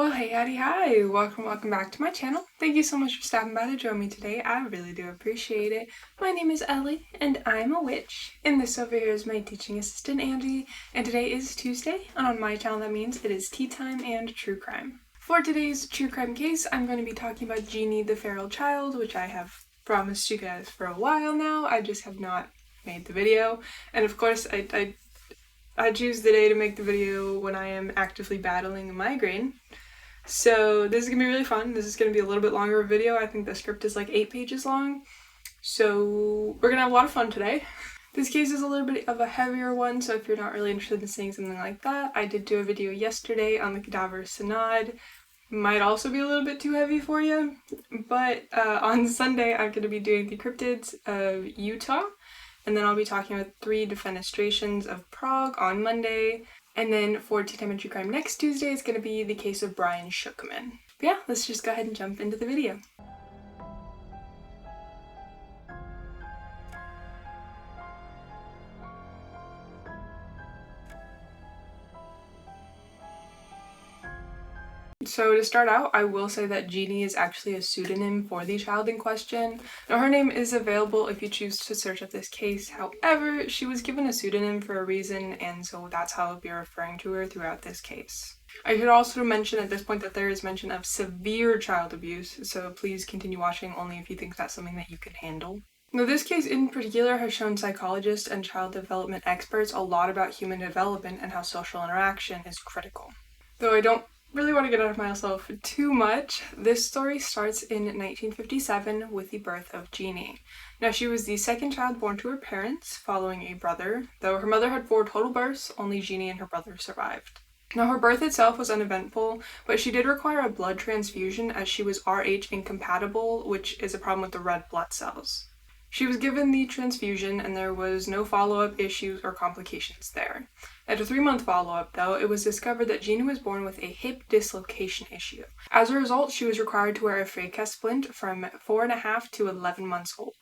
Well, hey, howdy, hi! Welcome back to my channel. Thank you so much for stopping by to join me today. I really do appreciate it. My name is Ellie, and I'm a witch. And this over here is my teaching assistant, Angie. And today is Tuesday, and on my channel that means it is tea time and true crime. For today's true crime case, I'm going to be talking about Genie the Feral Child, which I have promised you guys for a while now. I just have not made the video. And of course, I choose the day to make the video when I am actively battling a migraine. So this is going to be really fun. This is going to be a little bit longer of a video. I think the script is like 8 pages long. So we're going to have a lot of fun today. This case is a little bit of a heavier one, so if you're not really interested in seeing something like that, I did do a video yesterday on the Cadaver Synod. Might also be a little bit too heavy for you, but on Sunday I'm going to be doing the cryptids of Utah, and then I'll be talking about 3 defenestrations of Prague on Monday. And then for Tea Time and True Crime next Tuesday is going to be the case of Brian Shookman. But yeah, let's just go ahead and jump into the video. So to start out, I will say that Genie is actually a pseudonym for the child in question. Now her name is available if you choose to search up this case, however, she was given a pseudonym for a reason, and so that's how I'll be referring to her throughout this case. I should also mention at this point that there is mention of severe child abuse, so please continue watching only if you think that's something that you can handle. Now, this case in particular has shown psychologists and child development experts a lot about human development and how social interaction is critical. Though I don't really want to get out of myself too much, this story starts in 1957 with the birth of Genie. Now, she was the second child born to her parents, following a brother. Though her mother had 4 total births, only Genie and her brother survived. Now, her birth itself was uneventful, but she did require a blood transfusion as she was Rh incompatible, which is a problem with the red blood cells. She was given the transfusion and there was no follow-up issues or complications there. At a 3-month follow-up, though, it was discovered that Genie was born with a hip dislocation issue. As a result, she was required to wear a Freyka splint from 4.5 to 11 months old.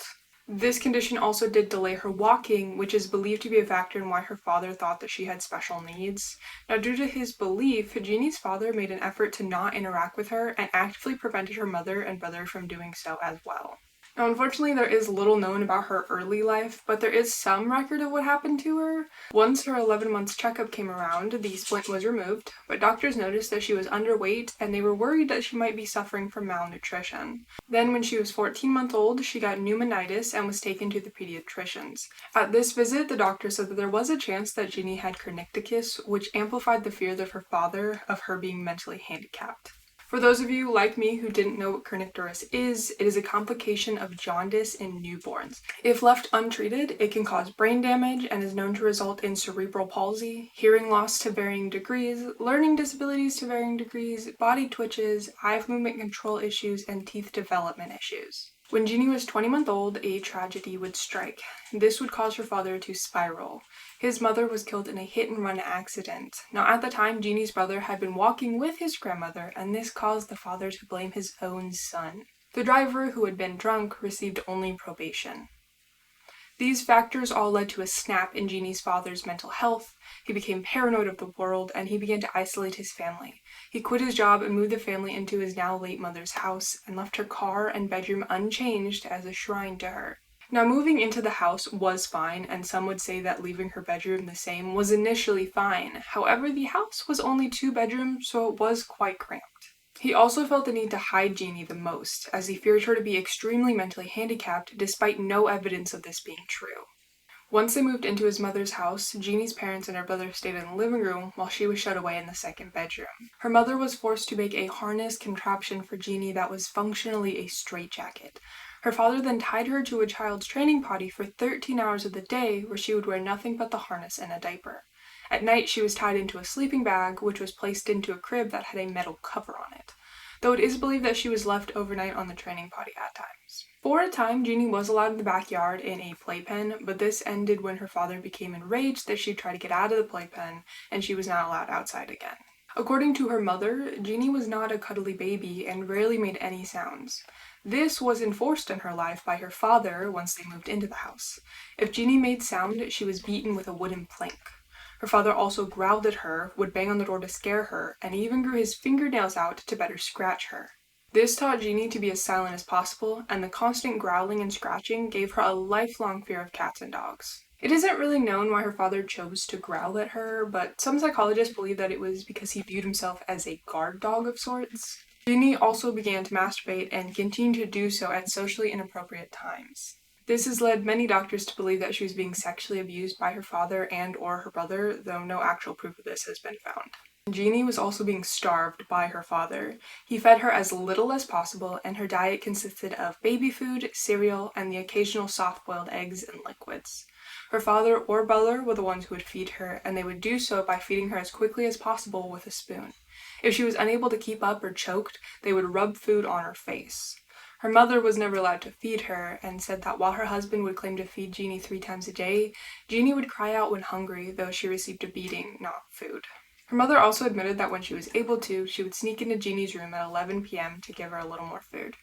This condition also did delay her walking, which is believed to be a factor in why her father thought that she had special needs. Now, due to his belief, Genie's father made an effort to not interact with her and actively prevented her mother and brother from doing so as well. Now, unfortunately, there is little known about her early life, but there is some record of what happened to her. Once her 11 months checkup came around, the splint was removed, but doctors noticed that she was underweight and they were worried that she might be suffering from malnutrition. Then when she was 14 months old, she got pneumonitis and was taken to the pediatricians. At this visit, the doctor said that there was a chance that Genie had kernicterus, which amplified the fears of her father of her being mentally handicapped. For those of you like me who didn't know what kernicterus is, it is a complication of jaundice in newborns. If left untreated, it can cause brain damage and is known to result in cerebral palsy, hearing loss to varying degrees, learning disabilities to varying degrees, body twitches, eye movement control issues, and teeth development issues. When Genie was 20 months old, a tragedy would strike. This would cause her father to spiral. His mother was killed in a hit-and-run accident. Now, at the time, Genie's brother had been walking with his grandmother, and this caused the father to blame his own son. The driver, who had been drunk, received only probation. These factors all led to a snap in Genie's father's mental health. He became paranoid of the world, and he began to isolate his family. He quit his job and moved the family into his now late mother's house, and left her car and bedroom unchanged as a shrine to her. Now, moving into the house was fine, and some would say that leaving her bedroom the same was initially fine. However, the house was only 2 bedrooms, so it was quite cramped. He also felt the need to hide Genie the most, as he feared her to be extremely mentally handicapped, despite no evidence of this being true. Once they moved into his mother's house, Genie's parents and her brother stayed in the living room while she was shut away in the 2nd bedroom. Her mother was forced to make a harness contraption for Genie that was functionally a straitjacket. Her father then tied her to a child's training potty for 13 hours of the day, where she would wear nothing but the harness and a diaper. At night, she was tied into a sleeping bag, which was placed into a crib that had a metal cover on it, though it is believed that she was left overnight on the training potty at times. For a time, Genie was allowed in the backyard in a playpen, but this ended when her father became enraged that she'd try to get out of the playpen, and she was not allowed outside again. According to her mother, Genie was not a cuddly baby and rarely made any sounds. This was enforced in her life by her father once they moved into the house. If Genie made sound, she was beaten with a wooden plank. Her father also growled at her, would bang on the door to scare her, and even grew his fingernails out to better scratch her. This taught Genie to be as silent as possible, and the constant growling and scratching gave her a lifelong fear of cats and dogs. It isn't really known why her father chose to growl at her, but some psychologists believe that it was because he viewed himself as a guard dog of sorts. Genie also began to masturbate and continued to do so at socially inappropriate times. This has led many doctors to believe that she was being sexually abused by her father and or her brother, though no actual proof of this has been found. Genie was also being starved by her father. He fed her as little as possible, and her diet consisted of baby food, cereal, and the occasional soft-boiled eggs and liquids. Her father or brother were the ones who would feed her, and they would do so by feeding her as quickly as possible with a spoon. If she was unable to keep up or choked, they would rub food on her face. Her mother was never allowed to feed her, and said that while her husband would claim to feed Genie 3 times a day, Genie would cry out when hungry, though she received a beating, not food. Her mother also admitted that when she was able to, she would sneak into Genie's room at 11 p.m. to give her a little more food.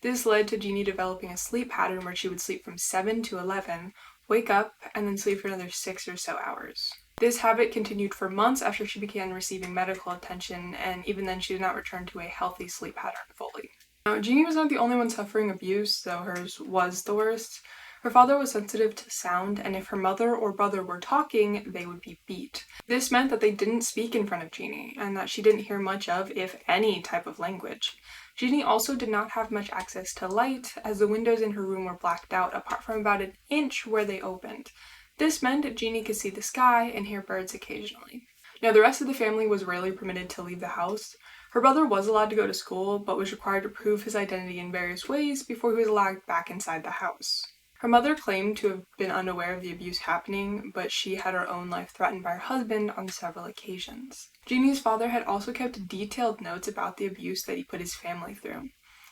This led to Genie developing a sleep pattern where she would sleep from 7 to 11, wake up, and then sleep for another 6 or so hours. This habit continued for months after she began receiving medical attention, and even then she did not return to a healthy sleep pattern fully. Now, Genie was not the only one suffering abuse, though hers was the worst. Her father was sensitive to sound, and if her mother or brother were talking, they would be beat. This meant that they didn't speak in front of Genie, and that she didn't hear much of, if any, type of language. Genie also did not have much access to light, as the windows in her room were blacked out apart from about an inch where they opened. This meant Genie could see the sky and hear birds occasionally. Now, the rest of the family was rarely permitted to leave the house. Her brother was allowed to go to school, but was required to prove his identity in various ways before he was allowed back inside the house. Her mother claimed to have been unaware of the abuse happening, but she had her own life threatened by her husband on several occasions. Genie's father had also kept detailed notes about the abuse that he put his family through.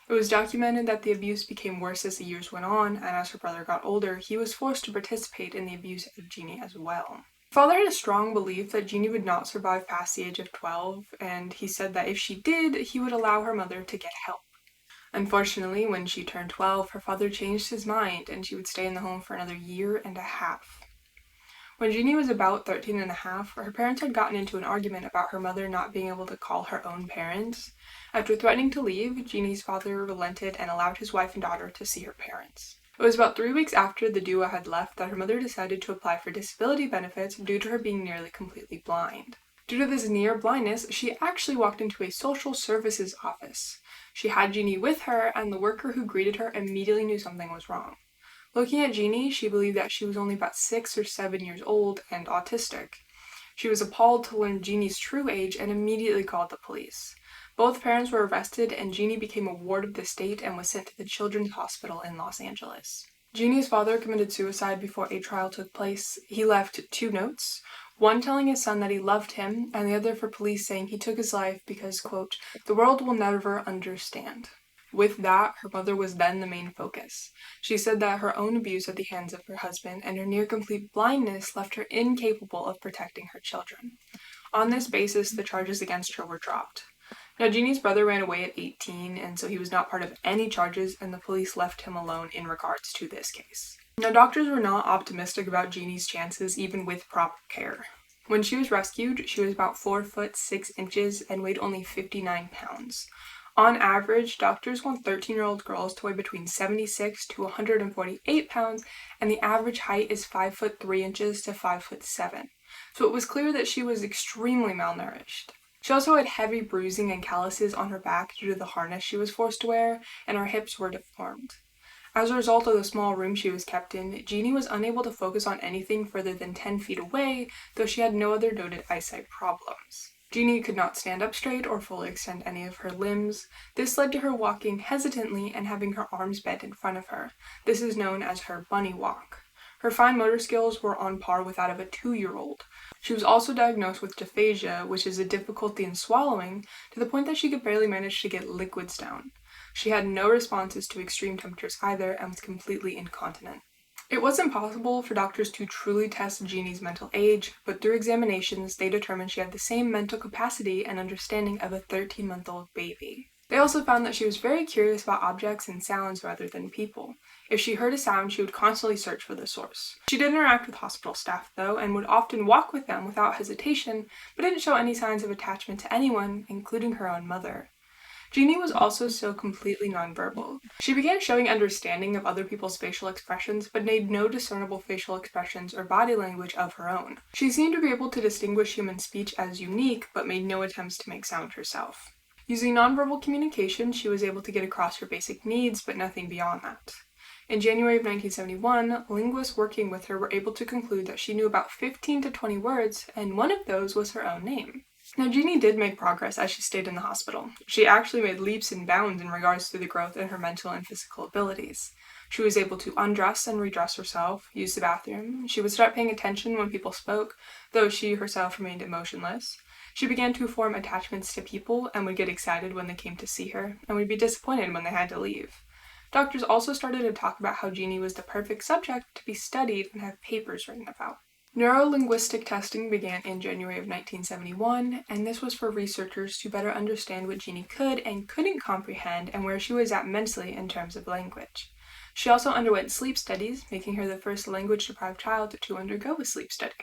It was documented that the abuse became worse as the years went on, and as her brother got older, he was forced to participate in the abuse of Genie as well. Father had a strong belief that Genie would not survive past the age of 12, and he said that if she did, he would allow her mother to get help. Unfortunately, when she turned 12, her father changed his mind and she would stay in the home for another year and a half. When Genie was about 13 and a half, her parents had gotten into an argument about her mother not being able to call her own parents. After threatening to leave, Genie's father relented and allowed his wife and daughter to see her parents. It was about 3 weeks after the duo had left that her mother decided to apply for disability benefits due to her being nearly completely blind. Due to this near blindness, she actually walked into a social services office. She had Genie with her, and the worker who greeted her immediately knew something was wrong. Looking at Genie, she believed that she was only about 6 or 7 years old and autistic. She was appalled to learn Genie's true age and immediately called the police. Both parents were arrested, and Genie became a ward of the state and was sent to the Children's Hospital in Los Angeles. Genie's father committed suicide before a trial took place. He left 2 notes, one telling his son that he loved him, and the other for police saying he took his life because, quote, "the world will never understand." With that, her mother was then the main focus. She said that her own abuse at the hands of her husband and her near-complete blindness left her incapable of protecting her children. On this basis, the charges against her were dropped. Now, Genie's brother ran away at 18, and so he was not part of any charges, and the police left him alone in regards to this case. Now, doctors were not optimistic about Genie's chances, even with proper care. When she was rescued, she was about 4 foot 6 inches and weighed only 59 pounds. On average, doctors want 13-year-old girls to weigh between 76 to 148 pounds, and the average height is 5 foot 3 inches to 5 foot 7. So it was clear that she was extremely malnourished. She also had heavy bruising and calluses on her back due to the harness she was forced to wear, and her hips were deformed. As a result of the small room she was kept in, Genie was unable to focus on anything further than 10 feet away, though she had no other noted eyesight problems. Genie could not stand up straight or fully extend any of her limbs. This led to her walking hesitantly and having her arms bent in front of her. This is known as her bunny walk. Her fine motor skills were on par with that of a 2-year-old. She was also diagnosed with dysphagia, which is a difficulty in swallowing, to the point that she could barely manage to get liquids down. She had no responses to extreme temperatures either and was completely incontinent. It wasn't possible for doctors to truly test Genie's mental age, but through examinations they determined she had the same mental capacity and understanding of a 13-month-old baby. They also found that she was very curious about objects and sounds rather than people. If she heard a sound, she would constantly search for the source. She did interact with hospital staff, though, and would often walk with them without hesitation, but didn't show any signs of attachment to anyone, including her own mother. Genie was also still completely nonverbal. She began showing understanding of other people's facial expressions, but made no discernible facial expressions or body language of her own. She seemed to be able to distinguish human speech as unique, but made no attempts to make sound herself. Using nonverbal communication, she was able to get across her basic needs, but nothing beyond that. In January of 1971, linguists working with her were able to conclude that she knew about 15 to 20 words, and one of those was her own name. Now, Genie did make progress as she stayed in the hospital. She actually made leaps and bounds in regards to the growth in her mental and physical abilities. She was able to undress and redress herself, use the bathroom. She would start paying attention when people spoke, though she herself remained emotionless. She began to form attachments to people and would get excited when they came to see her, and would be disappointed when they had to leave. Doctors also started to talk about how Genie was the perfect subject to be studied and have papers written about. Neurolinguistic testing began in January of 1971, and this was for researchers to better understand what Genie could and couldn't comprehend and where she was at mentally in terms of language. She also underwent sleep studies, making her the first language-deprived child to undergo a sleep study.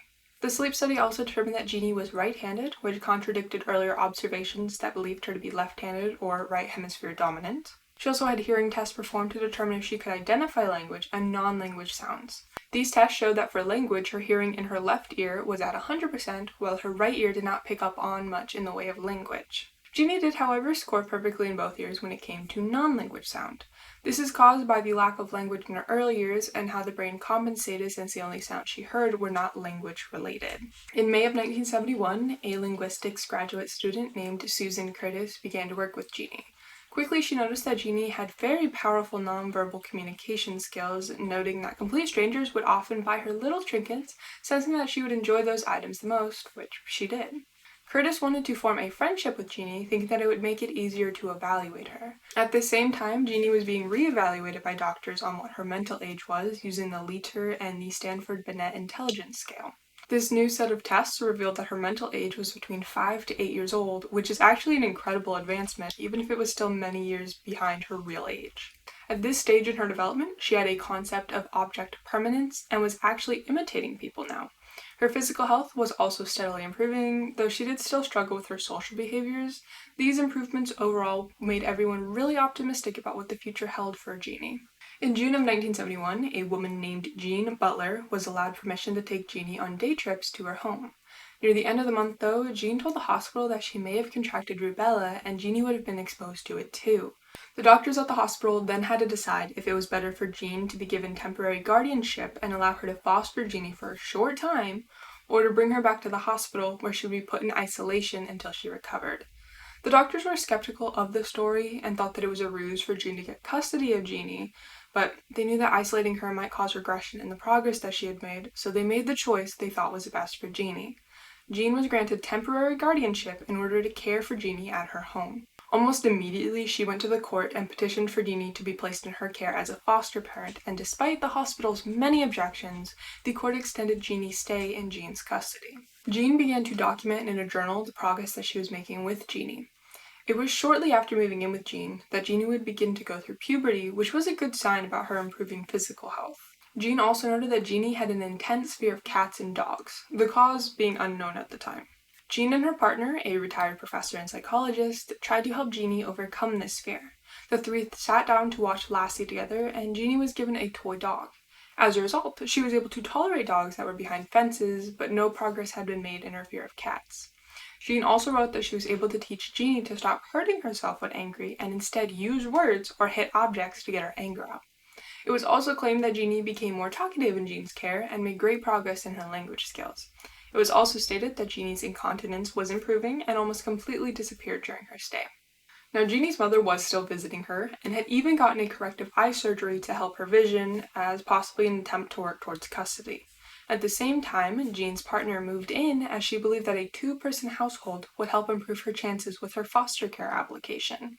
The sleep study also determined that Genie was right-handed, which contradicted earlier observations that believed her to be left-handed or right hemisphere dominant. She also had hearing tests performed to determine if she could identify language and non-language sounds. These tests showed that for language, her hearing in her left ear was at 100%, while her right ear did not pick up on much in the way of language. Genie did, however, score perfectly in both ears when it came to non-language sound. This is caused by the lack of language in her early years and how the brain compensated since the only sounds she heard were not language related. In May of 1971, a linguistics graduate student named Susan Curtis began to work with Genie. Quickly, she noticed that Genie had very powerful nonverbal communication skills, noting that complete strangers would often buy her little trinkets, sensing that she would enjoy those items the most, which she did. Curtis wanted to form a friendship with Genie, thinking that it would make it easier to evaluate her. At the same time, Genie was being re-evaluated by doctors on what her mental age was, using the Leiter and the Stanford-Binet Intelligence Scale. This new set of tests revealed that her mental age was between 5 to 8 years old, which is actually an incredible advancement, even if it was still many years behind her real age. At this stage in her development, she had a concept of object permanence and was actually imitating people now. Her physical health was also steadily improving, though she did still struggle with her social behaviors. These improvements overall made everyone really optimistic about what the future held for Genie. In June of 1971, a woman named Jean Butler was allowed permission to take Genie on day trips to her home. Near the end of the month, though, Jean told the hospital that she may have contracted rubella and Genie would have been exposed to it too. The doctors at the hospital then had to decide if it was better for Jean to be given temporary guardianship and allow her to foster Genie for a short time, or to bring her back to the hospital where she would be put in isolation until she recovered. The doctors were skeptical of the story and thought that it was a ruse for Jean to get custody of Genie, but they knew that isolating her might cause regression in the progress that she had made, so they made the choice they thought was best for Genie. Jean was granted temporary guardianship in order to care for Genie at her home. Almost immediately, she went to the court and petitioned for Genie to be placed in her care as a foster parent, and despite the hospital's many objections, the court extended Genie's stay in Jean's custody. Jean began to document in a journal the progress that she was making with Genie. It was shortly after moving in with Jean that Genie would begin to go through puberty, which was a good sign about her improving physical health. Jean also noted that Genie had an intense fear of cats and dogs, the cause being unknown at the time. Jean and her partner, a retired professor and psychologist, tried to help Genie overcome this fear. The three sat down to watch Lassie together, and Genie was given a toy dog. As a result, she was able to tolerate dogs that were behind fences, but no progress had been made in her fear of cats. Jean also wrote that she was able to teach Genie to stop hurting herself when angry and instead use words or hit objects to get her anger out. It was also claimed that Genie became more talkative in Jean's care and made great progress in her language skills. It was also stated that Genie's incontinence was improving and almost completely disappeared during her stay. Now, Genie's mother was still visiting her and had even gotten a corrective eye surgery to help her vision as possibly an attempt to work towards custody. At the same time, Jean's partner moved in as she believed that a two-person household would help improve her chances with her foster care application.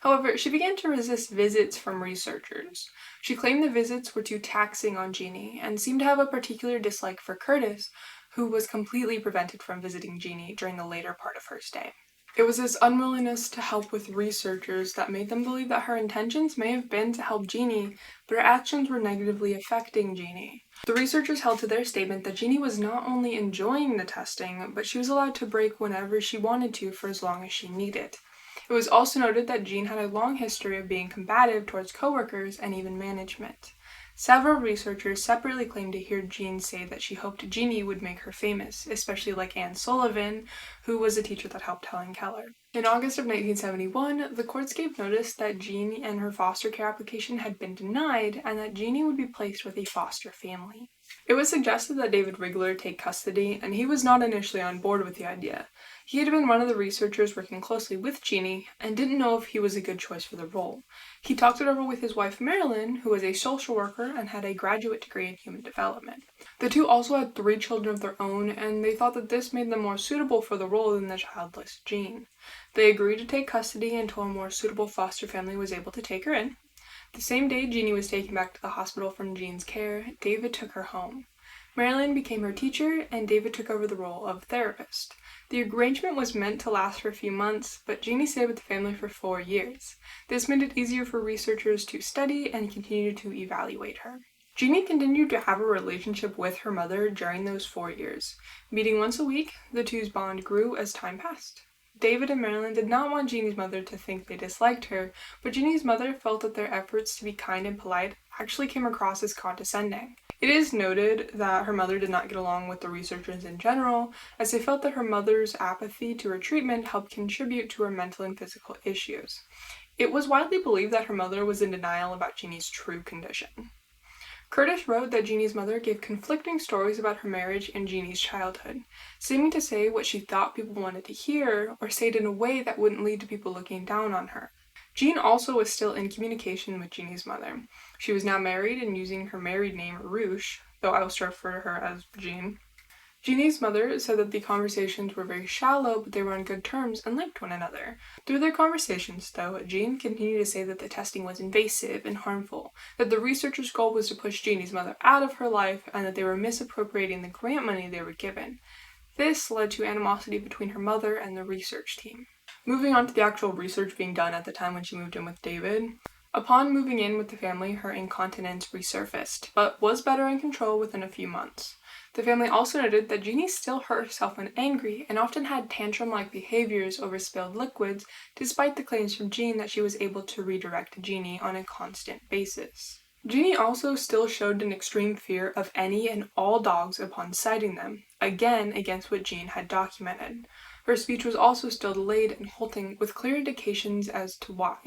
However, she began to resist visits from researchers. She claimed the visits were too taxing on Genie and seemed to have a particular dislike for Curtis, who was completely prevented from visiting Genie during the later part of her stay. It was this unwillingness to help with researchers that made them believe that her intentions may have been to help Genie, but her actions were negatively affecting Genie. The researchers held to their statement that Genie was not only enjoying the testing, but she was allowed to break whenever she wanted to for as long as she needed. It was also noted that Jean had a long history of being combative towards coworkers and even management. Several researchers separately claimed to hear Jean say that she hoped Genie would make her famous, especially like Anne Sullivan, who was a teacher that helped Helen Keller. In August of 1971, the courts gave notice that Jean and her foster care application had been denied and that Genie would be placed with a foster family. It was suggested that David Rigler take custody, and he was not initially on board with the idea. He had been one of the researchers working closely with Genie and didn't know if he was a good choice for the role. He talked it over with his wife Marilyn, who was a social worker and had a graduate degree in human development. The two also had 3 children of their own, and they thought that this made them more suitable for the role than the childless Jean. They agreed to take custody until a more suitable foster family was able to take her in. The same day Jeannie was taken back to the hospital from Jean's care, David took her home. Marilyn became her teacher, and David took over the role of therapist. The arrangement was meant to last for a few months, but Jeannie stayed with the family for 4 years. This made it easier for researchers to study and continue to evaluate her. Jeannie continued to have a relationship with her mother during those 4 years. Meeting once a week, the two's bond grew as time passed. David and Marilyn did not want Jeannie's mother to think they disliked her, but Jeannie's mother felt that their efforts to be kind and polite actually came across as condescending. It is noted that her mother did not get along with the researchers in general, as they felt that her mother's apathy to her treatment helped contribute to her mental and physical issues. It was widely believed that her mother was in denial about Jeannie's true condition. Curtis wrote that Jeannie's mother gave conflicting stories about her marriage and Jeannie's childhood, seeming to say what she thought people wanted to hear, or say it in a way that wouldn't lead to people looking down on her. Jean also was still in communication with Jeannie's mother. She was now married and using her married name Ruche, though I will still refer to her as Jean. Jeannie's mother said that the conversations were very shallow, but they were on good terms and liked one another. Through their conversations, though, Jean continued to say that the testing was invasive and harmful, that the researchers' goal was to push Jeannie's mother out of her life, and that they were misappropriating the grant money they were given. This led to animosity between her mother and the research team. Moving on to the actual research being done at the time when she moved in with David. Upon moving in with the family, her incontinence resurfaced, but was better in control within a few months. The family also noted that Jeannie still hurt herself when angry and often had tantrum-like behaviors over spilled liquids, despite the claims from Jean that she was able to redirect Jeannie on a constant basis. Jeannie also still showed an extreme fear of any and all dogs upon sighting them, again against what Jean had documented. Her speech was also still delayed and halting, with clear indications as to why.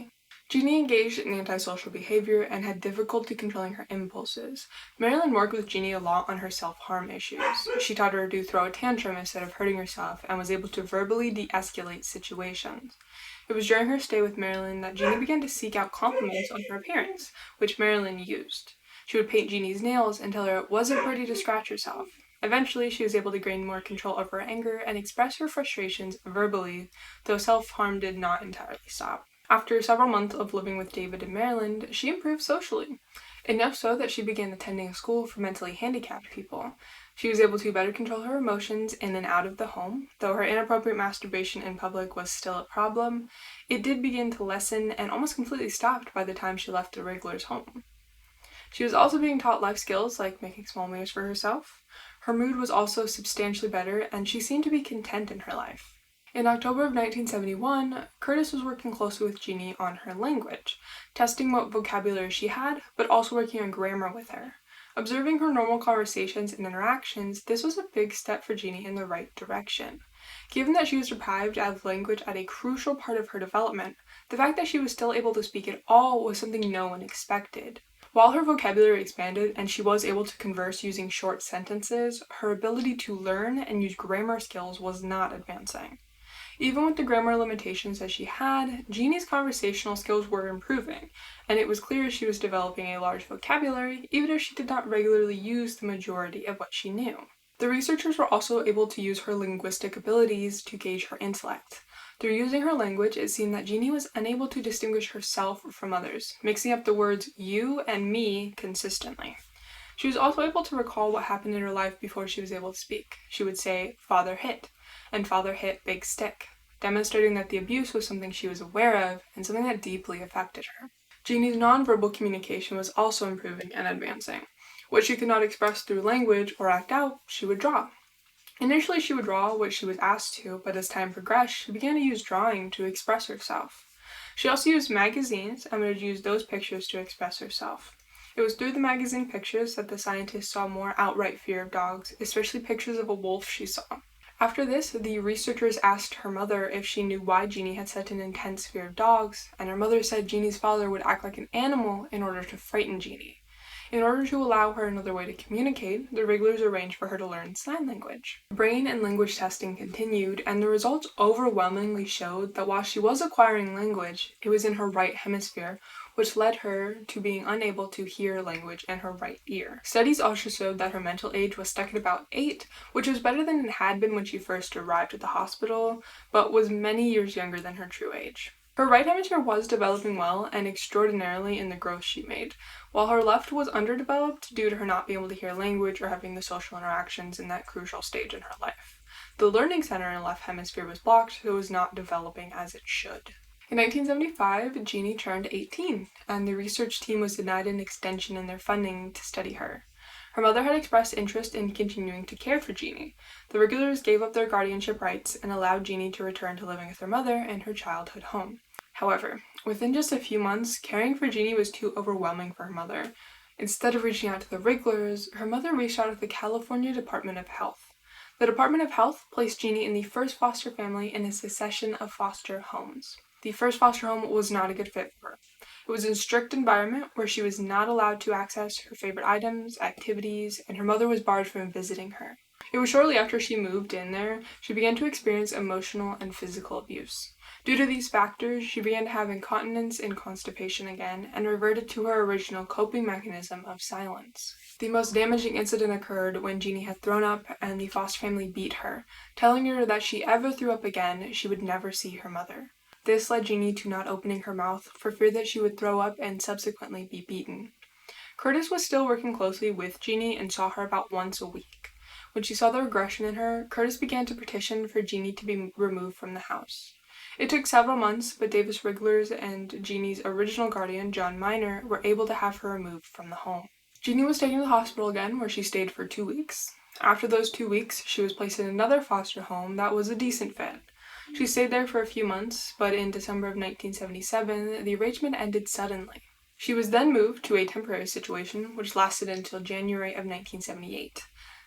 Jeannie engaged in antisocial behavior and had difficulty controlling her impulses. Marilyn worked with Jeannie a lot on her self-harm issues. She taught her to throw a tantrum instead of hurting herself and was able to verbally de-escalate situations. It was during her stay with Marilyn that Jeannie began to seek out compliments on her appearance, which Marilyn used. She would paint Jeannie's nails and tell her it wasn't pretty to scratch herself. Eventually, she was able to gain more control over her anger and express her frustrations verbally, though self-harm did not entirely stop. After several months of living with David and Marilyn, she improved socially, enough so that she began attending a school for mentally handicapped people. She was able to better control her emotions in and out of the home. Though her inappropriate masturbation in public was still a problem, it did begin to lessen and almost completely stopped by the time she left the Wrigler's home. She was also being taught life skills like making small meals for herself. Her mood was also substantially better, and she seemed to be content in her life. In October of 1971, Curtis was working closely with Jeannie on her language, testing what vocabulary she had, but also working on grammar with her. Observing her normal conversations and interactions, this was a big step for Jeannie in the right direction. Given that she was deprived of language at a crucial part of her development, the fact that she was still able to speak at all was something no one expected. While her vocabulary expanded and she was able to converse using short sentences, her ability to learn and use grammar skills was not advancing. Even with the grammar limitations that she had, Jeannie's conversational skills were improving, and it was clear she was developing a large vocabulary, even if she did not regularly use the majority of what she knew. The researchers were also able to use her linguistic abilities to gauge her intellect. Through using her language, it seemed that Jeannie was unable to distinguish herself from others, mixing up the words you and me consistently. She was also able to recall what happened in her life before she was able to speak. She would say, "Father hit," and "Father hit big stick." demonstrating that the abuse was something she was aware of and something that deeply affected her. Genie's nonverbal communication was also improving and advancing. What she could not express through language or act out, she would draw. Initially, she would draw what she was asked to, but as time progressed, she began to use drawing to express herself. She also used magazines and would use those pictures to express herself. It was through the magazine pictures that the scientists saw more outright fear of dogs, especially pictures of a wolf she saw. After this, the researchers asked her mother if she knew why Genie had such an intense fear of dogs, and her mother said Genie's father would act like an animal in order to frighten Genie. In order to allow her another way to communicate, the Wrigglers arranged for her to learn sign language. Brain and language testing continued, and the results overwhelmingly showed that while she was acquiring language, it was in her right hemisphere, which led her to being unable to hear language in her right ear. Studies also showed that her mental age was stuck at about 8, which was better than it had been when she first arrived at the hospital, but was many years younger than her true age. Her right hemisphere was developing well and extraordinarily in the growth she made, while her left was underdeveloped due to her not being able to hear language or having the social interactions in that crucial stage in her life. The learning center in her left hemisphere was blocked, so it was not developing as it should. In 1975, Genie turned 18, and the research team was denied an extension in their funding to study her. Her mother had expressed interest in continuing to care for Genie. The Wrigglers gave up their guardianship rights and allowed Genie to return to living with her mother in her childhood home. However, within just a few months, caring for Genie was too overwhelming for her mother. Instead of reaching out to the Wrigglers, her mother reached out to the California Department of Health. The Department of Health placed Genie in the first foster family in a succession of foster homes. The first foster home was not a good fit for her. It was a strict environment where she was not allowed to access her favorite items, activities, and her mother was barred from visiting her. It was shortly after she moved in there, she began to experience emotional and physical abuse. Due to these factors, she began to have incontinence and constipation again, and reverted to her original coping mechanism of silence. The most damaging incident occurred when Genie had thrown up and the foster family beat her, telling her that if she ever threw up again, she would never see her mother. This led Genie to not opening her mouth for fear that she would throw up and subsequently be beaten. Curtis was still working closely with Genie and saw her about once a week. When she saw the regression in her, Curtis began to petition for Genie to be removed from the house. It took several months, but Davis Wrigglers and Genie's original guardian, John Miner, were able to have her removed from the home. Genie was taken to the hospital again, where she stayed for 2 weeks. After those 2 weeks, she was placed in another foster home that was a decent fit. She stayed there for a few months, but in December of 1977, the arrangement ended suddenly. She was then moved to a temporary situation, which lasted until January of 1978.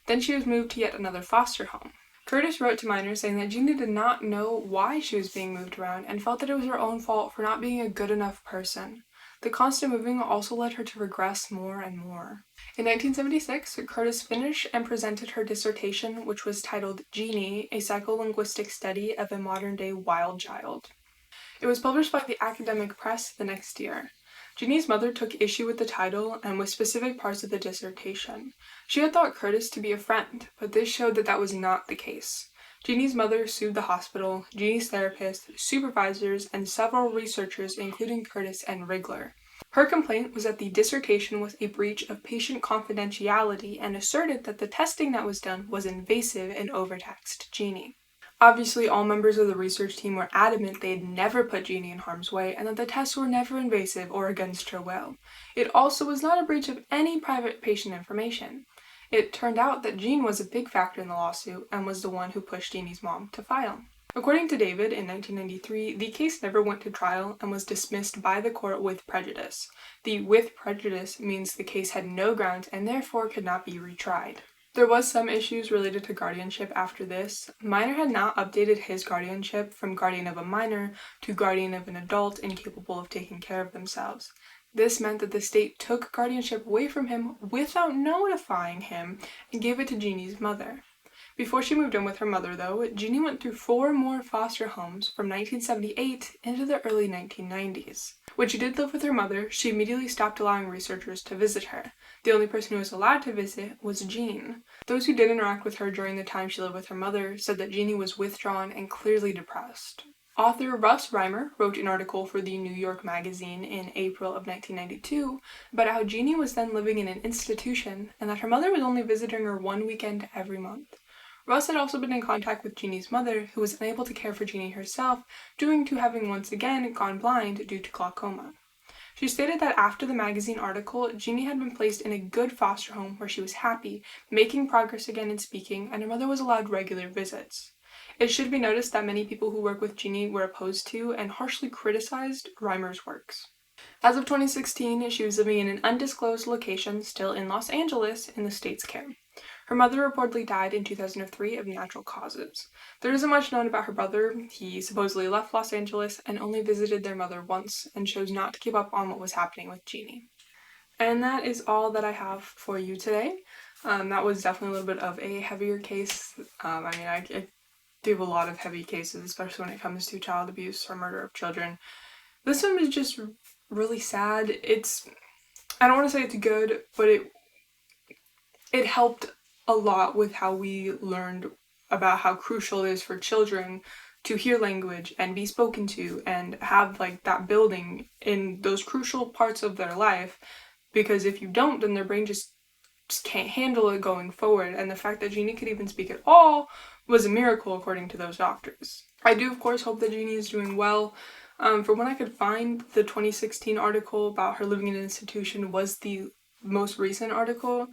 Then she was moved to yet another foster home. Curtis wrote to Miner saying that Genie did not know why she was being moved around and felt that it was her own fault for not being a good enough person. The constant moving also led her to regress more and more. In 1976, Curtis finished and presented her dissertation, which was titled Genie, a Psycholinguistic Study of a Modern-Day Wild Child. It was published by the academic press the next year. Genie's mother took issue with the title and with specific parts of the dissertation. She had thought Curtis to be a friend, but this showed that that was not the case. Genie's mother sued the hospital, Genie's therapist, supervisors, and several researchers, including Curtis and Wriggler. Her complaint was that the dissertation was a breach of patient confidentiality and asserted that the testing that was done was invasive and overtaxed Genie. Obviously, all members of the research team were adamant they had never put Genie in harm's way and that the tests were never invasive or against her will. It also was not a breach of any private patient information. It turned out that Gene was a big factor in the lawsuit and was the one who pushed Genie's mom to file. According to David, in 1993, the case never went to trial and was dismissed by the court with prejudice. The with prejudice means the case had no grounds and therefore could not be retried. There was some issues related to guardianship after this. Miner had not updated his guardianship from guardian of a minor to guardian of an adult incapable of taking care of themselves. This meant that the state took guardianship away from him without notifying him and gave it to Genie's mother. Before she moved in with her mother, though, Genie went through 4 more foster homes from 1978 into the early 1990s. When she did live with her mother, she immediately stopped allowing researchers to visit her. The only person who was allowed to visit was Jean. Those who did interact with her during the time she lived with her mother said that Genie was withdrawn and clearly depressed. Author Russ Reimer wrote an article for the New York Magazine in April of 1992 about how Genie was then living in an institution and that her mother was only visiting her 1 weekend every month. Russ had also been in contact with Genie's mother, who was unable to care for Genie herself, due to having once again gone blind due to glaucoma. She stated that after the magazine article, Genie had been placed in a good foster home where she was happy, making progress again in speaking, and her mother was allowed regular visits. It should be noticed that many people who work with Genie were opposed to and harshly criticized Reimer's works. As of 2016, she was living in an undisclosed location, still in Los Angeles, in the state's care. Her mother reportedly died in 2003 of natural causes. There isn't much known about her brother. He supposedly left Los Angeles and only visited their mother once and chose not to keep up on what was happening with Genie. And that is all that I have for you today. That was definitely a little bit of a heavier case. I do have a lot of heavy cases, especially when it comes to child abuse or murder of children. This one was just really sad. I don't want to say it's good, but it helped a lot with how we learned about how crucial it is for children to hear language and be spoken to and have like that building in those crucial parts of their life, because if you don't, then their brain just can't handle it going forward. And the fact that Genie could even speak at all was a miracle according to those doctors. I do of course hope that Genie is doing well. From what I could find, the 2016 article about her living in an institution was the most recent article.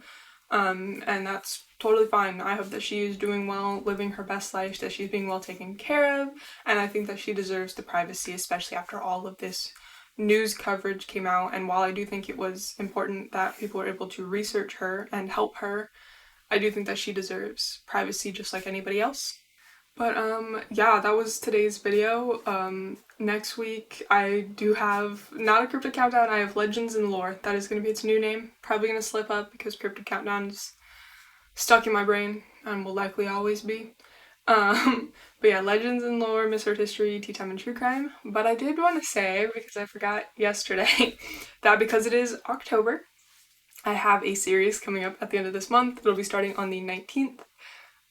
And that's totally fine. I hope that she is doing well, living her best life, that she's being well taken care of, and I think that she deserves the privacy, especially after all of this news coverage came out. And while I do think it was important that people were able to research her and help her, I do think that she deserves privacy just like anybody else. But yeah, that was today's video. Next week I do have not a Cryptid Countdown, I have Legends and Lore. That is going to be its new name. Probably going to slip up because Cryptid Countdown is stuck in my brain and will likely always be. But yeah, Legends and Lore, Misheard History, Tea Time and True Crime. But I did want to say, because I forgot yesterday, that because it is October, I have a series coming up at the end of this month. It'll be starting on the 19th.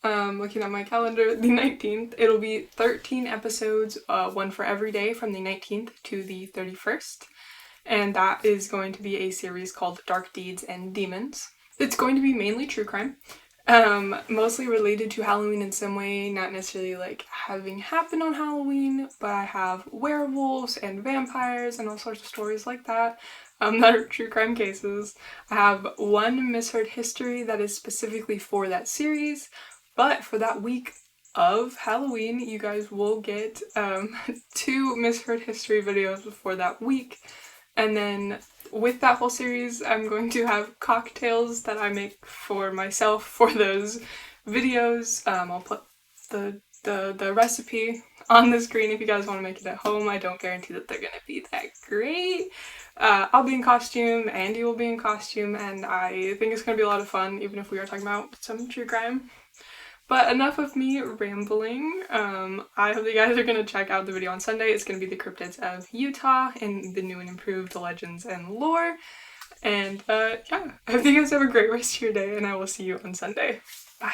Looking at my calendar, the 19th. It'll be 13 episodes, one for every day from the 19th to the 31st. And that is going to be a series called Dark Deeds and Demons. It's going to be mainly true crime, mostly related to Halloween in some way, not necessarily like having happened on Halloween, but I have werewolves and vampires and all sorts of stories like that. That are true crime cases. I have one misheard history that is specifically for that series. But for that week of Halloween, you guys will get 2 misheard history videos for that week. And then with that whole series, I'm going to have cocktails that I make for myself for those videos. I'll put the recipe on the screen if you guys want to make it at home. I don't guarantee that they're going to be that great. I'll be in costume, Andy will be in costume, and I think it's going to be a lot of fun, even if we are talking about some true crime. But enough of me rambling. I hope you guys are going to check out the video on Sunday. It's going to be the cryptids of Utah and the new and improved Legends and Lore. And yeah, I hope you guys have a great rest of your day, and I will see you on Sunday. Bye.